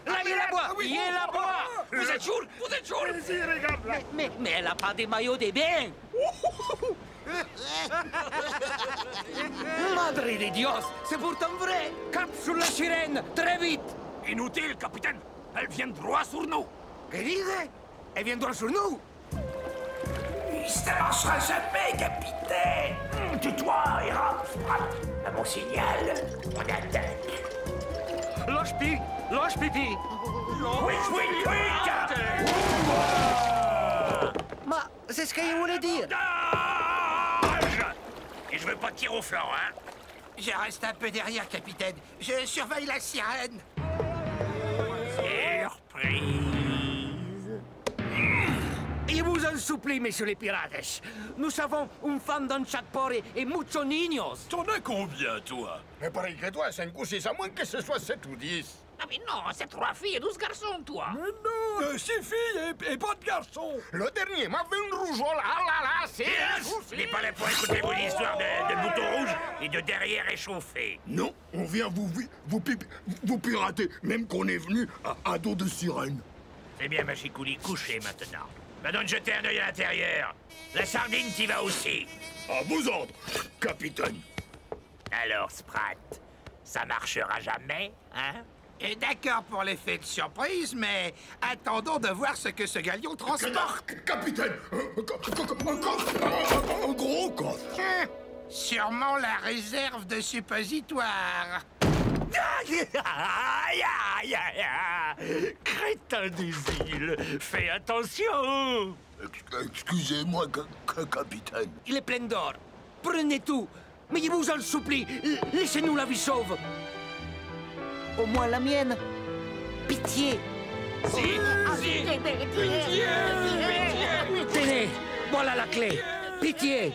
Là, il la boit. Il la boit. Vous êtes chaud? Vous êtes chaud? Vas-y, regarde là. Mais elle a pas des maillots des bains. Madre de Dios, c'est pourtant vrai. Cap sur la sirène, très vite. Inutile, capitaine. Elle vient droit sur nous. Que dice? Elle vient droit sur nous. Ça marchera jamais, capitaine. Tais-toi et rentre. À mon signal, on attaque. Lâche pipi. Oui. Ma, c'est ce qu'il voulait dire. Et je veux pas tirer au flanc, hein. Je reste un peu derrière, capitaine. Je surveille la sirène. Surprise. Je vous en supplie, messieurs les pirates. Nous avons une femme dans chaque port et muchos niños. T'en as combien, toi? Mais pareil que toi, 5 ou 6, à moins que ce soit 7 ou 10. Ah mais non, c'est 3 filles et 12 garçons, toi. Mais non, 6 filles et pas de garçons. Le dernier m'a fait une rougeole. Ah là là, c'est un souci. Je n'ai pas là pour écouter vos histoires de boutons rouges et de derrière échauffé. Non, on vient vous pirater, même qu'on est venu à dos de sirène. C'est bien, Machikouli, couché maintenant. Va donc jeter un œil à l'intérieur. La sardine t'y va aussi. À vos ordres, capitaine. Alors, Sprat, ça marchera jamais, hein? Et d'accord pour l'effet de surprise, mais attendons de voir ce que ce galion transporte. Capitaine, un gros coffre. Sûrement la réserve de suppositoire. Crétin des îles, fais attention. Excusez-moi, capitaine. Il est plein d'or. Prenez tout. Mais je vous en supplie, laissez-nous la vie sauve. Au moins la mienne. Pitié. Tenez, voilà la clé. Pitié.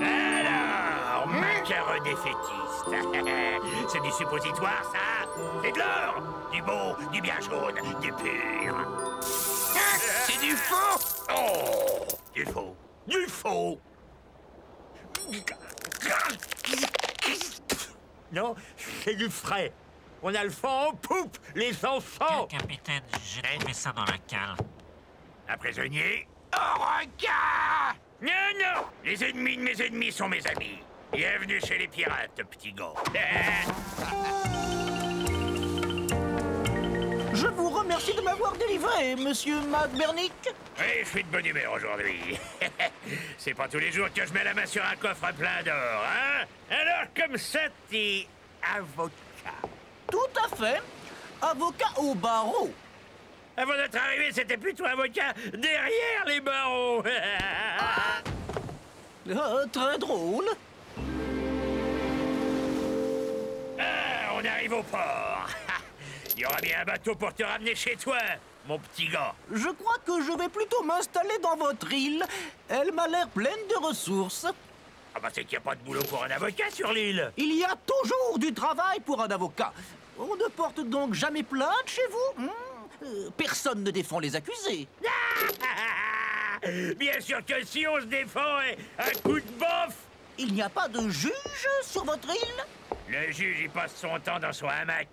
Alors, macareux défaitiste. C'est du suppositoire, ça? C'est de l'or. Du beau, du bien jaune, du pur. C'est du faux. Oh, du faux. Du faux. Non, c'est du frais. On a le fond en poupe, les enfants. Capitaine, j'ai trouvé ça dans la cale. Un prisonnier? Au requin! Non! Les ennemis de mes ennemis sont mes amis. Bienvenue chez les pirates, petit gars. Je vous remercie de m'avoir délivré, monsieur McBernick. Oui, je suis de bonne humeur aujourd'hui. C'est pas tous les jours que je mets la main sur un coffre plein d'or, hein? Alors, comme ça, t'es avocat. Tout à fait. Avocat au barreau. Avant d'être arrivé, c'était plutôt avocat derrière les barreaux. Très drôle. Ah, on arrive au port. Il y aura bien un bateau pour te ramener chez toi, mon petit gars. Je crois que je vais plutôt m'installer dans votre île. Elle m'a l'air pleine de ressources. Ah bah c'est qu'il n'y a pas de boulot pour un avocat sur l'île. Il y a toujours du travail pour un avocat. On ne porte donc jamais plainte chez vous? Personne ne défend les accusés. Bien sûr que si on se défend, un coup de bof. Il n'y a pas de juge sur votre île? Le juge, il passe son temps dans son hamac.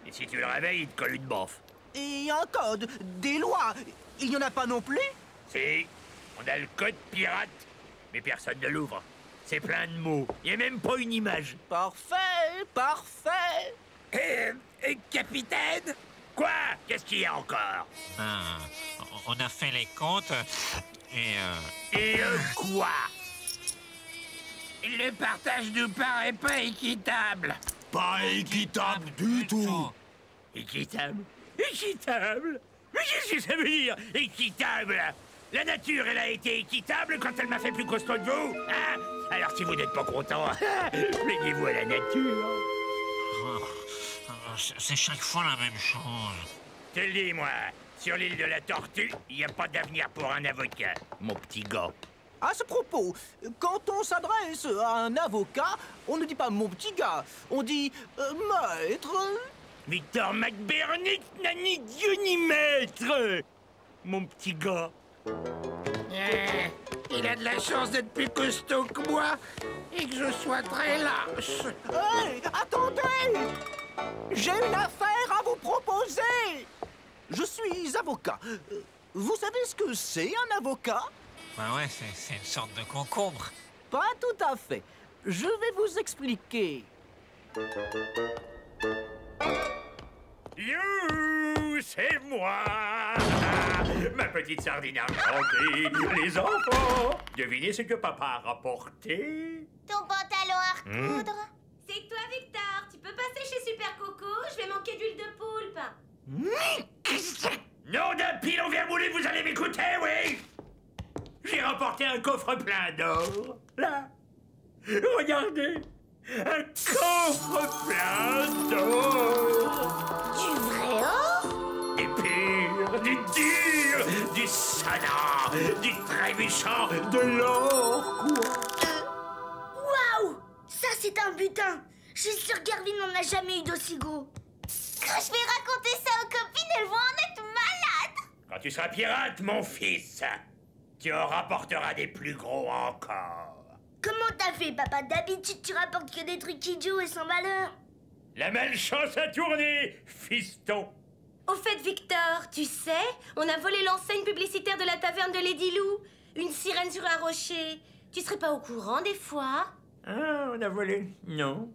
Et si tu le réveilles, il te colle une boffe. Et un code, des lois, il n'y en a pas non plus? Si, on a le code pirate, mais personne ne l'ouvre. C'est plein de mots. Il n'y a même pas une image. Parfait, parfait. Capitaine? Quoi? Qu'est-ce qu'il y a encore? On a fait les comptes et... Quoi? Le partage nous paraît pas équitable. Pas équitable du tout. Équitable? Équitable? Mais qu'est-ce que ça veut dire, équitable? La nature, elle a été équitable quand elle m'a fait plus costaud de vous, hein? Alors si vous n'êtes pas content, plaignez-vous à la nature. C'est chaque fois la même chose. Je te le dis, moi, sur l'île de la Tortue, il n'y a pas d'avenir pour un avocat, mon petit gars. À ce propos, quand on s'adresse à un avocat, on ne dit pas mon petit gars, on dit maître. Victor McBernick n'a ni Dieu ni maître, mon petit gars. Il a de la chance d'être plus costaud que moi et que je sois très lâche. Hey, attendez! J'ai une affaire à vous proposer! Je suis avocat. Vous savez ce que c'est, un avocat? Bah ouais, c'est une sorte de concombre. Pas tout à fait. Je vais vous expliquer. You, c'est moi. Ma petite sardine argentée. Les enfants, devinez ce que papa a rapporté? Ton pantalon à recoudre. C'est toi, Victor. Tu peux passer chez Super Coco. Je vais manquer d'huile de poulpe. Nom d'un pilon vermoulu, vous allez m'écouter, oui? J'ai rapporté un coffre plein d'or. Là. Regardez. Un coffre plein d'or. Du vrai or? Du pur, du dur, du sana, du trébuchant, de l'or, quoi. Waouh! Ça, c'est un butin. Je suis sûre qu'Erwin n'en a jamais eu d'aussi gros. Quand je vais raconter ça aux copines, elles vont en être malades. Quand tu seras pirate, mon fils, tu en rapporteras des plus gros encore. Comment t'as fait, papa? D'habitude, tu rapportes que des trucs idiots et sans valeur. La malchance a tourné, fiston. Au fait, Victor, tu sais, on a volé l'enseigne publicitaire de la taverne de Lady Lou. Une sirène sur un rocher. Tu serais pas au courant des fois? Ah, on a volé? Non.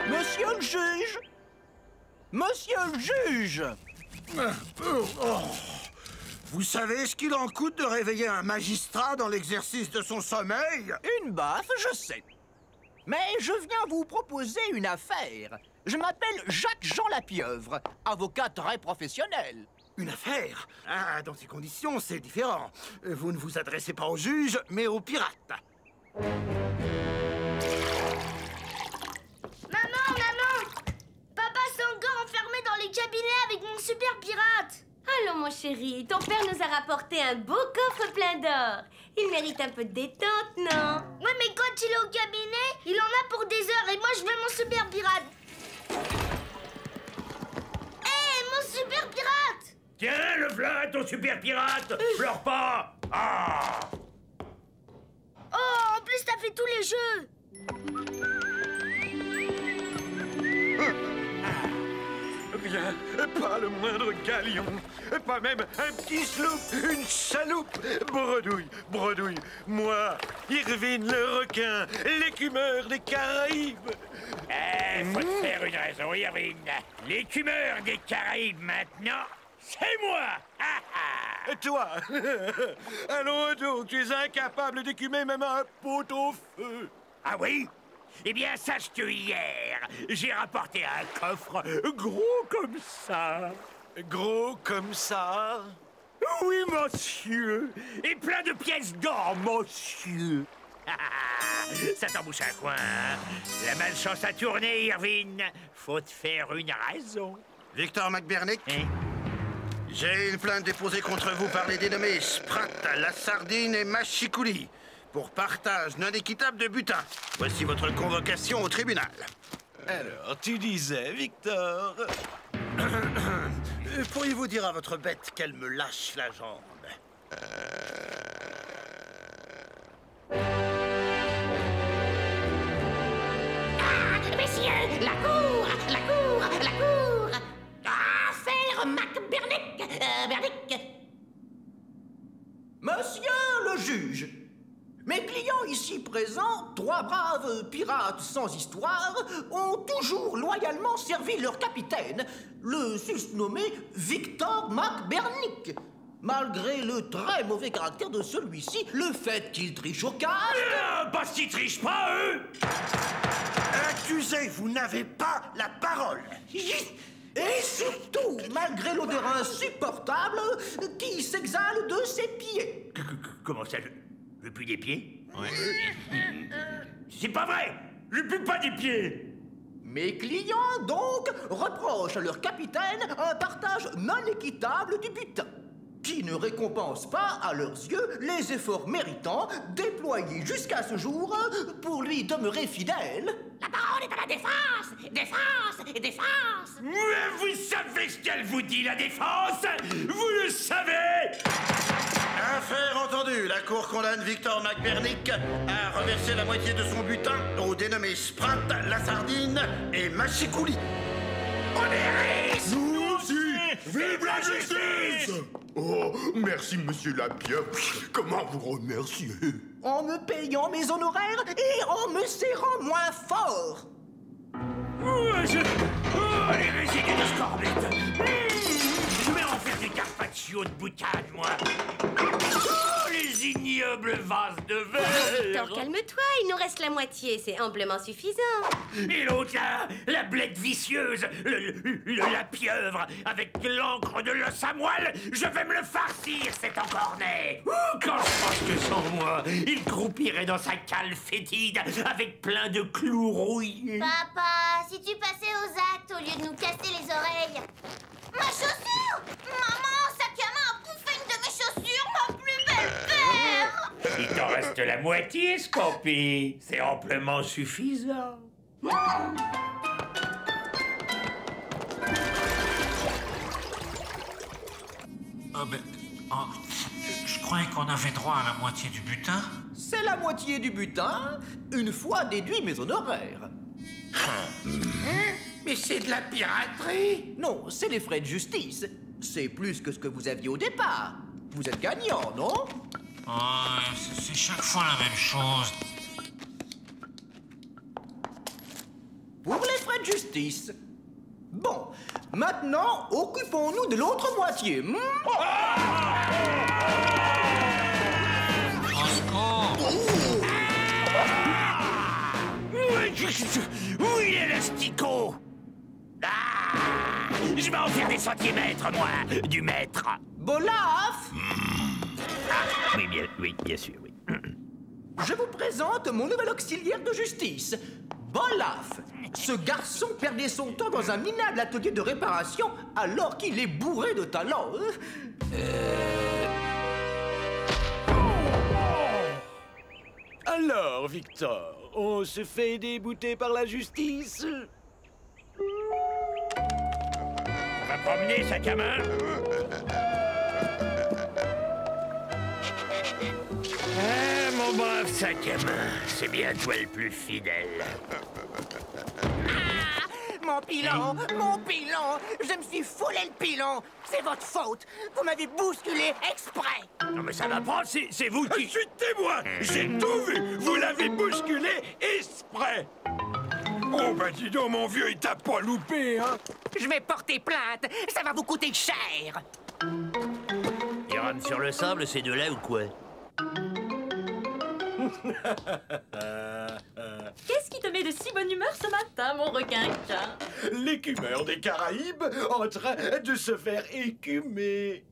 Monsieur le juge! Monsieur le juge! Vous savez ce qu'il en coûte de réveiller un magistrat dans l'exercice de son sommeil? Une baffe, je sais. Mais je viens vous proposer une affaire. Je m'appelle Jacques-Jean Lapieuvre, avocat très professionnel. Une affaire? Ah, dans ces conditions, c'est différent. Vous ne vous adressez pas au juge, mais aux pirates. Maman! Papa s'est encore enfermé dans les cabinets avec mon super pirate. Allons, mon chéri, ton père nous a rapporté un beau coffre plein d'or. Il mérite un peu de détente, non? Ouais, mais quand il est au cabinet, il en a pour des heures et moi, je veux mon super pirate. Hé, mon super pirate! Tiens, le plat, ton super pirate. Pleure pas. Ah. Oh, en plus, t'as fait tous les jeux. Rien, pas le moindre galion, pas même un petit sloop, une chaloupe. Bredouille, moi, Irvine le requin, l'écumeur des Caraïbes. Faut te faire une raison, Irvine. L'écumeur des Caraïbes, maintenant, c'est moi. Toi, allons donc, tu es incapable d'écumer même un pot au feu. Ah oui? Eh bien, sache que hier, j'ai rapporté un coffre gros comme ça. Gros comme ça? Oui, monsieur. Et plein de pièces d'or, monsieur. Ça t'embouche un coin, hein? La malchance a tourné, Irvine. Faut te faire une raison. Victor McBernick, j'ai une plainte déposée contre vous par les dénommés Sprat, la Sardine et Machikouli pour partage non équitable de butin. Voici votre convocation au tribunal. Alors, tu disais, Victor? Pourriez-vous dire à votre bête qu'elle me lâche la jambe? Messieurs, la cour! Affaire McBernick! Bernick! Monsieur le juge, mes clients ici présents, trois braves pirates sans histoire, ont toujours loyalement servi leur capitaine, le susnommé Victor McBernick. Malgré le très mauvais caractère de celui-ci, le fait qu'il triche au casque... Parce qu'ils trichent pas, eux! Accusé, vous n'avez pas la parole. Et surtout, malgré l'odeur insupportable qui s'exhale de ses pieds. Comment ça, je pue des pieds? C'est pas vrai! Je pue pas des pieds! Mes clients, donc, reprochent à leur capitaine un partage non équitable du butin, qui ne récompense pas, à leurs yeux, les efforts méritants déployés jusqu'à ce jour pour lui demeurer fidèle. La on est à la défense! Défense! Défense! Mais vous savez ce qu'elle vous dit, la défense? Vous le savez? Affaire entendue. La cour condamne Victor McBernick à reverser la moitié de son butin aux dénommés Sprat, la sardine et Machikouli. Nous aussi! Vive la justice! Oh, merci, monsieur Lapierre. Comment vous remercier? En me payant mes honoraires et en me serrant moins fort. Oh, les résidus de scorbut. Je vais en faire du carpaccio de boutade, moi. Oh, les ignobles vases de verre. Victor, calme-toi, il nous reste la moitié, c'est amplement suffisant. Et l'autre là, la blette vicieuse, la pieuvre, avec l'encre de l'os à moelle, je vais me le farcir, cet encornet. Quand je pense que sans moi, il croupirait dans sa cale fétide, avec plein de clous rouillés. Papa, si tu passais aux actes au lieu de nous casser les oreilles. Ma chaussure! Maman, sac à main a bouffé une de mes chaussures, ma plus belle paire! Il t'en reste la moitié, Scampi. C'est amplement suffisant. Je croyais qu'on avait droit à la moitié du butin. C'est la moitié du butin, une fois déduit mes honoraires. Mais c'est de la piraterie! Non, c'est les frais de justice. C'est plus que ce que vous aviez au départ. Vous êtes gagnant, non? Oh, c'est chaque fois la même chose. Pour les frais de justice. Bon, maintenant, occupons-nous de l'autre moitié. Où il est l'asticot? Je vais en faire des centimètres, moi, du mètre. Bolaf! Oui, bien sûr, oui. Je vous présente mon nouvel auxiliaire de justice, Bolaf. Ce garçon perdait son temps dans un minable atelier de réparation alors qu'il est bourré de talent. Alors, Victor, on se fait débouter par la justice? On va promener, sac à main. Ah, mon brave sac à main, c'est bien toi le plus fidèle. Mon pilon, mon pilon, je me suis foulé le pilon. C'est votre faute. Vous m'avez bousculé exprès. Non mais ça va pas, c'est vous qui... Je suis témoin! J'ai tout vu! Vous l'avez bousculé exprès! Oh, bah dis donc, mon vieux, il t'a pas loupé, hein? Je vais porter plainte. Ça va vous coûter cher. Ils rament sur le sable, ces deux-là, ou quoi? Qu'est-ce qui te met de si bonne humeur ce matin, mon requin-quin? L'écumeur des Caraïbes en train de se faire écumer.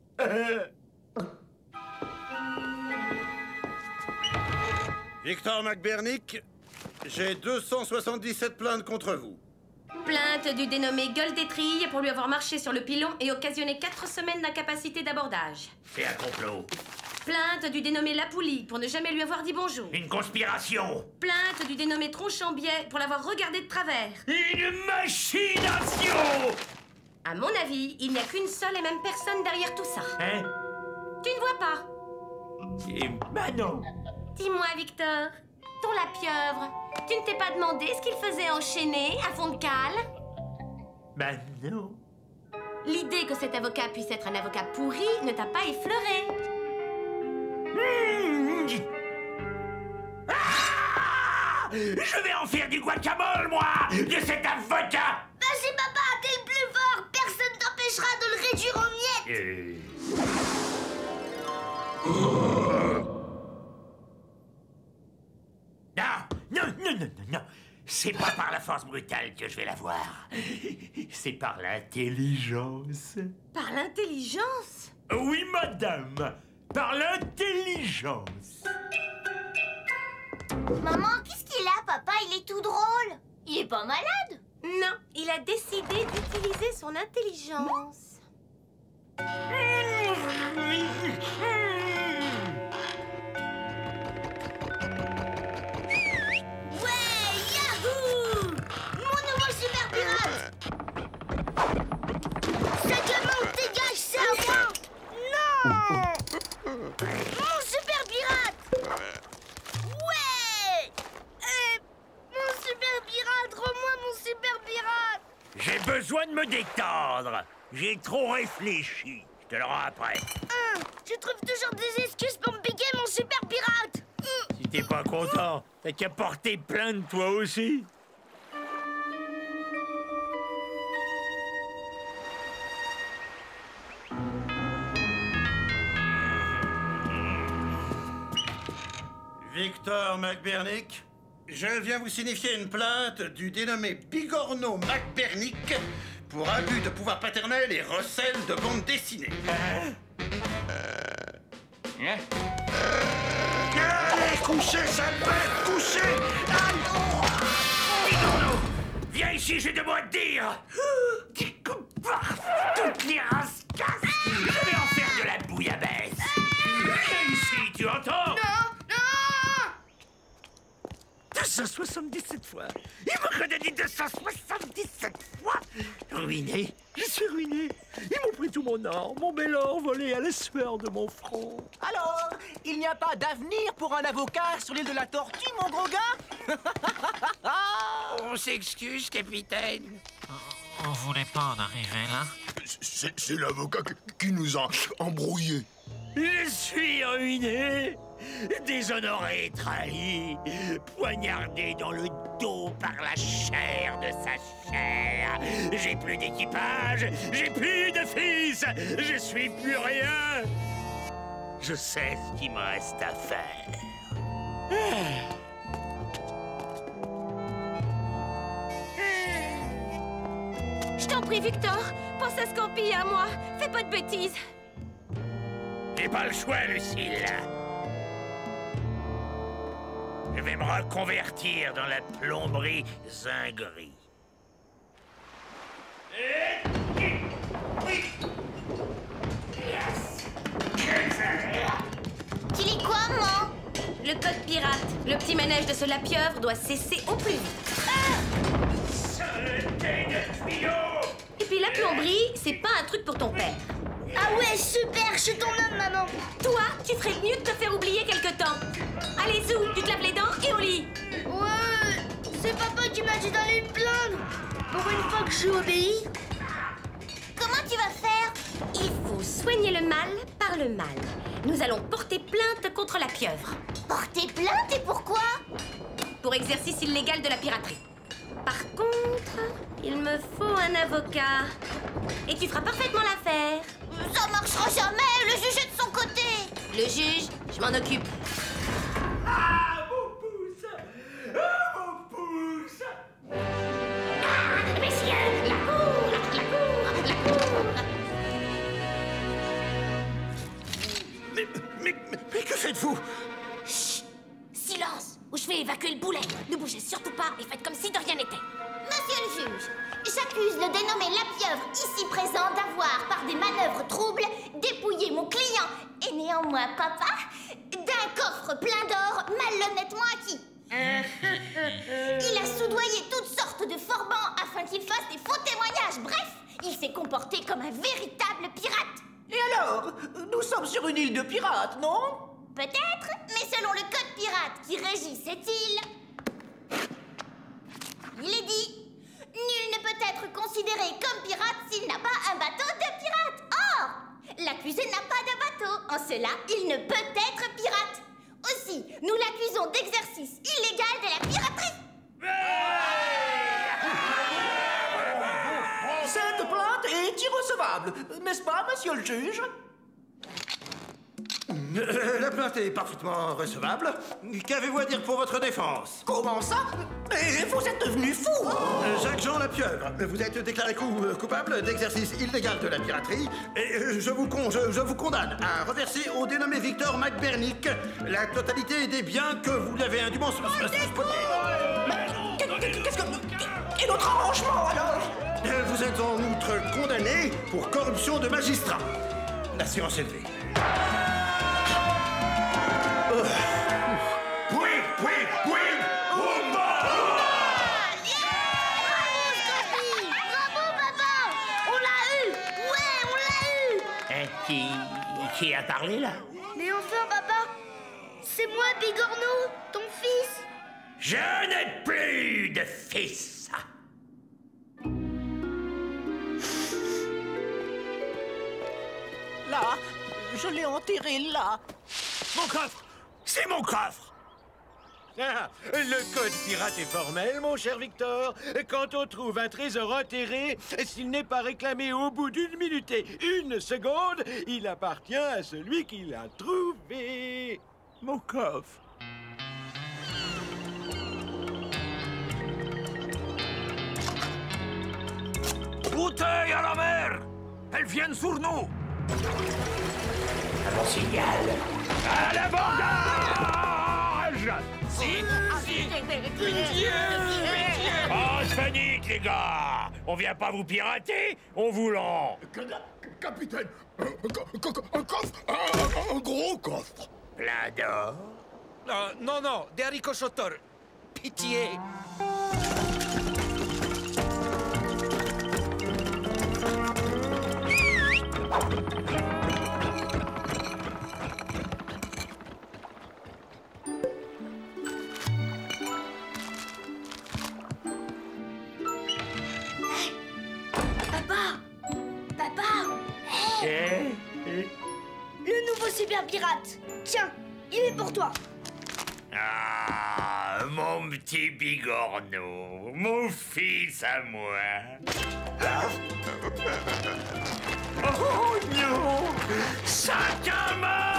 Victor McBernick, j'ai 277 plaintes contre vous. Plainte du dénommé Gueule d'Étrille pour lui avoir marché sur le pilon et occasionné 4 semaines d'incapacité d'abordage. C'est un complot. Plainte du dénommé Lapoulie pour ne jamais lui avoir dit bonjour. Une conspiration. Plainte du dénommé Tronchambiais pour l'avoir regardé de travers. Une machination. À mon avis, il n'y a qu'une seule et même personne derrière tout ça. Hein? Tu ne vois pas? Et bah non. Dis-moi, Victor, ton la pieuvre, tu ne t'es pas demandé ce qu'il faisait enchaîné à fond de cale? Bah non. L'idée que cet avocat puisse être un avocat pourri ne t'a pas effleuré. Ah! Je vais en faire du guacamole, moi, de cet avocat. Vas-y, papa, t'es le plus fort. Personne t'empêchera de le réduire en miettes. Non. C'est pas par la force brutale que je vais l'avoir. C'est par l'intelligence. Par l'intelligence? Oui, madame. Par l'intelligence. Maman, qu'est-ce qu'il a, papa? Il est tout drôle. Il est pas malade? Non, il a décidé d'utiliser son intelligence. Ouais, yahoo! J'ai besoin de me détendre. J'ai trop réfléchi. Je te le rends après. Je trouve toujours des excuses pour me piquer mon super pirate. Si t'es pas content, t'as qu'à porter plainte toi aussi. Victor McBernick, je viens vous signifier une plainte du dénommé Bigorneau McBernick pour abus de pouvoir paternel et recel de bande dessinée. Allez, couchez, sale bête, couchez! Bigorneau, viens ici, j'ai de mots à te dire. Toutes les races cassent. Je vais en faire de la bouillabaisse. Viens ici, tu entends? 277 fois. Il me redonne 277 fois. Ruiné. Je suis ruiné. Ils m'ont pris tout mon or, mon bel or volé à la sueur de mon front. Alors, il n'y a pas d'avenir pour un avocat sur l'île de la Tortue, mon gros gars? On s'excuse, capitaine. On voulait pas en arriver là. C'est l'avocat qui nous a embrouillés. Je suis ruiné, déshonoré, trahi, poignardé dans le dos par la chair de sa chair. J'ai plus d'équipage, j'ai plus de fils, je suis plus rien. Je sais ce qu'il me reste à faire. Je t'en prie, Victor, pense à Scampi et à moi. Fais pas de bêtises. J'ai pas le choix, Lucille. Je vais me reconvertir dans la plomberie zinguerie. Tu lis quoi, maman? Le code pirate. Le petit manège de ce lapieuvre doit cesser au plus vite. Et puis la plomberie, c'est pas un truc pour ton père. Ah ouais, super, je suis ton homme, maman. Toi, tu ferais mieux de te faire oublier quelque temps. Allez, Zou, tu te laves les dents et au lit. Ouais, c'est papa qui m'a dit d'aller me plaindre. Pour une fois que je suis obéi. Comment tu vas faire? Il faut soigner le mal par le mal. Nous allons porter plainte contre la pieuvre. Porter plainte et pourquoi? Pour exercice illégal de la piraterie. Par contre, il me faut un avocat. Et tu feras parfaitement l'affaire. Ça marchera jamais, le juge est de son côté. Le juge, je m'en occupe. Ah, mon pouce! Ah, mon pouce! Ah, messieurs, la cour, la cour. Mais que faites-vous? Chut! Silence, ou je vais évacuer le boulet. Ne bougez surtout pas et faites comme si de rien n'était. Monsieur le juge, j'accuse le dénommé Lapieuvre, ici présent, d'avoir, par des manœuvres troubles, dépouillé mon client, et néanmoins papa, d'un coffre plein d'or malhonnêtement acquis. Il a soudoyé toutes sortes de forbans afin qu'il fasse des faux témoignages. Bref, il s'est comporté comme un véritable pirate. Et alors? Nous sommes sur une île de pirates, non? Peut-être, mais selon le code pirate qui régit cette île, il est dit: nul ne peut être considéré comme pirate s'il n'a pas un bateau de pirate. Or, l'accusé n'a pas de bateau. En cela, il ne peut être pirate. Aussi, nous l'accusons d'exercice illégal de la piraterie. Cette plainte est irrecevable, n'est-ce pas, monsieur le juge? La plainte est parfaitement recevable. Qu'avez-vous à dire pour votre défense? Comment ça? Et vous êtes devenu fou! Jacques-Jean Lapieuvre, vous êtes déclaré coupable d'exercice illégal de la piraterie et je vous condamne à reverser au dénommé Victor McBernick la totalité des biens que vous lui avez indûment spoilés. Qu'est-ce que... Et notre arrangement, alors? Vous êtes en outre condamné pour corruption de magistrat. La séance est levée. Qui a parlé, là? Mais enfin, papa, c'est moi, Bigorneau, ton fils. Je n'ai plus de fils. Je l'ai enterré là. Mon coffre! C'est mon coffre! Ah, le code pirate est formel, mon cher Victor. Quand on trouve un trésor enterré, s'il n'est pas réclamé au bout d'1 minute et 1 seconde, il appartient à celui qui l'a trouvé. Mon coffre. Bouteille à la mer! Elles viennent sur nous! Un bon signal. À l'abordage! Oh, je panique, les gars! On vient pas vous pirater, on vous lend! Capitaine, un coffre, un gros coffre. Plein d'or? Non, non, des haricots chotors. Pitié. Le nouveau super pirate. Tiens, il est pour toi. Ah, mon petit bigorneau, mon fils à moi. Oh non! Sac à main!